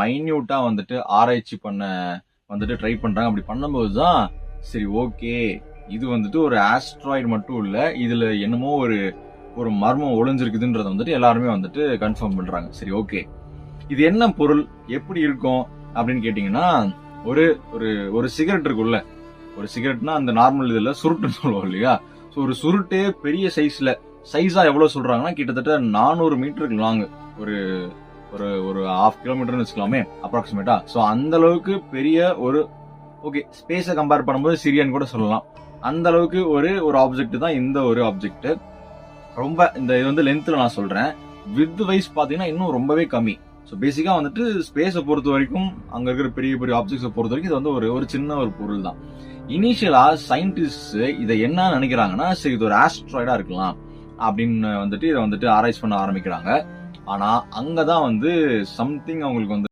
மைன்யூட்டா வந்துட்டு ஆராய்ச்சி பண்ண வந்துட்டு ட்ரை பண்றாங்க. அப்படி பண்ணும்போது தான் சரி ஓகே, இது வந்துட்டு ஒரு ஆஸ்ட்ராய்டு மட்டும் இல்ல, இதுல என்னமோ ஒரு மர்மம் ஒளிஞ்சிருக்குதுன்றத வந்துட்டு எல்லாருமே வந்துட்டு கன்ஃபார்ம் பண்றாங்க. சரி ஓகே, இது என்ன பொருள், எப்படி இருக்கும் அப்படின்னு கேட்டீங்கன்னா, ஒரு ஒரு ஒரு சிகரெட் இருக்குல்ல, ஒரு சிகரெட்னா அந்த நார்மல் இதுல சுருட்டுன்னு சொல்லுவோம் இல்லையா? ஸோ ஒரு சுருட்டே பெரிய சைஸா எவ்வளவு சொல்றாங்கன்னா கிட்டத்தட்ட 400 மீட்டருக்கு லாங், ஒரு ஒரு ஒரு ஹாஃப் கிலோமீட்டர்னு வச்சுக்கலாமே அப்ராக்சிமேட்டா. ஸோ அந்த அளவுக்கு பெரிய ஒரு ஓகே, ஸ்பேஸை கம்பேர் பண்ணும்போது சிறியன்னு கூட சொல்லலாம். அந்த அளவுக்கு ஒரு ஆப்ஜெக்ட் தான் இந்த ஒரு ஆப்ஜெக்ட். ரொம்ப இந்த இது வந்து லென்த்ல நான் சொல்றேன், வித் வைஸ் பாத்தீங்கன்னா இன்னும் ரொம்பவே கம்மி. ஸோ பேசிக்கா வந்துட்டு ஸ்பேஸை பொறுத்த வரைக்கும், அங்க இருக்கிற பெரிய பெரிய ஆப்ஜெக்ட்ஸை பொறுத்த வரைக்கும் இது வந்து ஒரு சின்ன ஒரு பொருள் தான். இனிஷியலா சயின்டிஸ்ட் இதை என்ன நினைக்கிறாங்கன்னா, சரி இது ஒரு ஆஸ்ட்ராய்டா இருக்கலாம் அப்படின்னு வந்துட்டு இதை வந்துட்டு ஆராய்ச்சி பண்ண ஆரம்பிக்கிறாங்க. ஆனா அங்கதான் வந்து சம்திங் அவங்களுக்கு வந்து